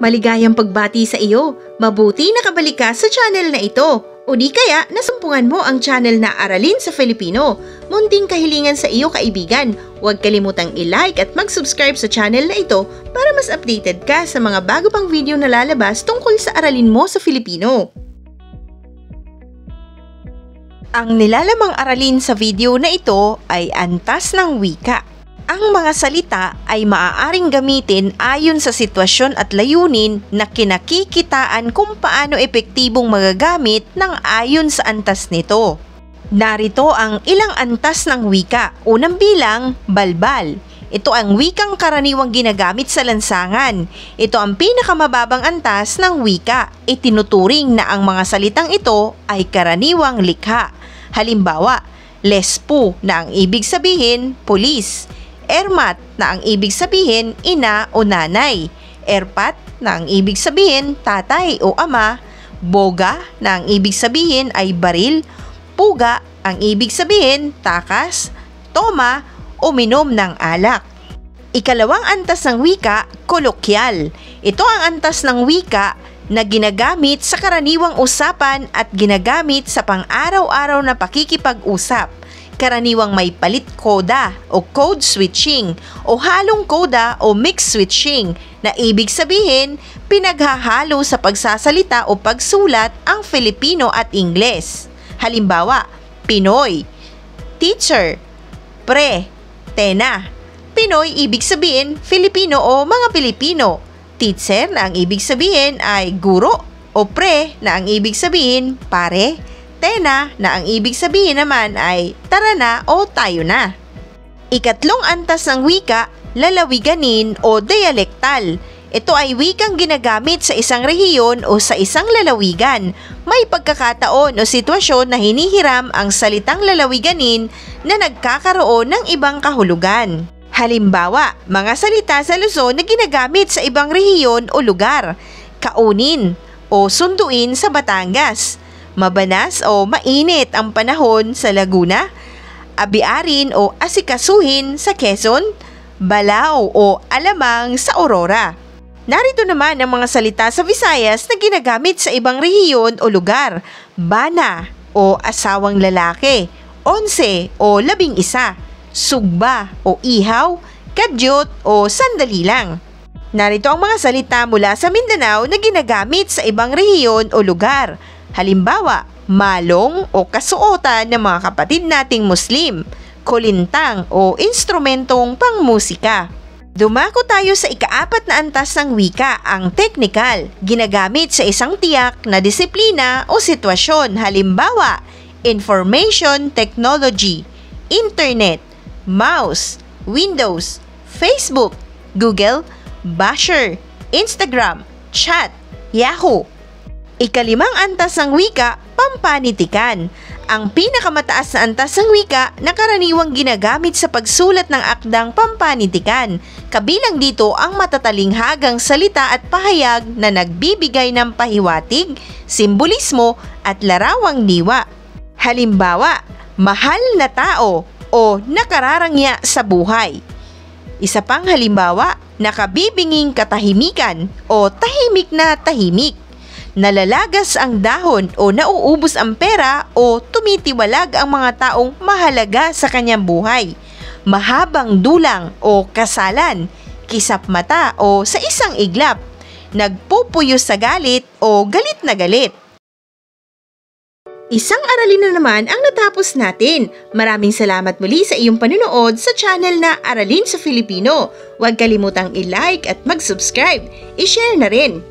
Maligayang pagbati sa iyo. Mabuti nakabalik ka sa channel na ito. O di kaya nasumpungan mo ang channel na Aralin sa Filipino. Munting kahilingan sa iyo kaibigan. Huwag kalimutang i-like at mag-subscribe sa channel na ito para mas updated ka sa mga bago pang video na lalabas tungkol sa aralin mo sa Filipino. Ang nilalamang aralin sa video na ito ay antas ng wika. Ang mga salita ay maaaring gamitin ayon sa sitwasyon at layunin na kinakikitaan kung paano epektibong magagamit ng ayon sa antas nito. Narito ang ilang antas ng wika. Unang bilang, balbal. Ito ang wikang karaniwang ginagamit sa lansangan. Ito ang pinakamababang antas ng wika. Itinuturing na ang mga salitang ito ay karaniwang likha. Halimbawa, lespu na ang ibig sabihin, pulis. Ermat na ang ibig sabihin, ina o nanay. Erpat na ang ibig sabihin, tatay o ama. Boga na ang ibig sabihin ay baril. Puga ang ibig sabihin, takas. Toma, uminom ng alak. Ikalawang antas ng wika, kolokyal. Ito ang antas ng wika na ginagamit sa karaniwang usapan at ginagamit sa pang-araw-araw na pakikipag-usap. Karaniwang may palit koda o code switching o halong koda o mix switching na ibig sabihin pinaghahalo sa pagsasalita o pagsulat ang Filipino at Ingles. Halimbawa, Pinoy, teacher, pre, tena. Pinoy ibig sabihin Filipino o mga Pilipino. Teacher na ang ibig sabihin ay guro o pre na ang ibig sabihin pare. Tena na ang ibig sabihin naman ay tara na o tayo na. Ikatlong antas ng wika, lalawiganin o dialektal. Ito ay wikang ginagamit sa isang rehiyon o sa isang lalawigan. May pagkakataon o sitwasyon na hinihiram ang salitang lalawiganin na nagkakaroon ng ibang kahulugan. Halimbawa, mga salita sa Luzon na ginagamit sa ibang rehiyon o lugar. Kaunin o sunduin sa Batangas. Mabanas o mainit ang panahon sa Laguna, abiarin o asikasuhin sa Quezon, balaw o alamang sa Aurora. Narito naman ang mga salita sa Visayas na ginagamit sa ibang rehiyon o lugar, bana o asawang lalaki, 11 o 11, sugba o ihaw, kadyot o sandali lang. Narito ang mga salita mula sa Mindanao na ginagamit sa ibang rehiyon o lugar. Halimbawa, malong o kasuotan ng mga kapatid nating Muslim, kulintang o instrumentong pangmusika. Dumako tayo sa ikaapat na antas ng wika, ang technical, ginagamit sa isang tiyak na disiplina o sitwasyon. Halimbawa, information technology, internet, mouse, Windows, Facebook, Google, Basher, Instagram, chat, Yahoo. Ikalimang antas ng wika, pampanitikan. Ang pinakamataas na antas ng wika na karaniwang ginagamit sa pagsulat ng akdang pampanitikan. Kabilang dito ang matatalinghagang salita at pahayag na nagbibigay ng pahiwatig, simbolismo at larawang diwa. Halimbawa, mahal na tao o nakararangya sa buhay. Isa pang halimbawa, nakabibinging katahimikan o tahimik na tahimik. Nalalagas ang dahon o nauubos ang pera o tumitiwalag ang mga taong mahalaga sa kanyang buhay. Mahabang dulang o kasalan, kisap mata o sa isang iglap, nagpupuyo sa galit o galit na galit. Isang aralin na naman ang natapos natin. Maraming salamat muli sa iyong panunood sa channel na Aralin sa Filipino. Huwag kalimutang i-like at mag-subscribe. I-share na rin.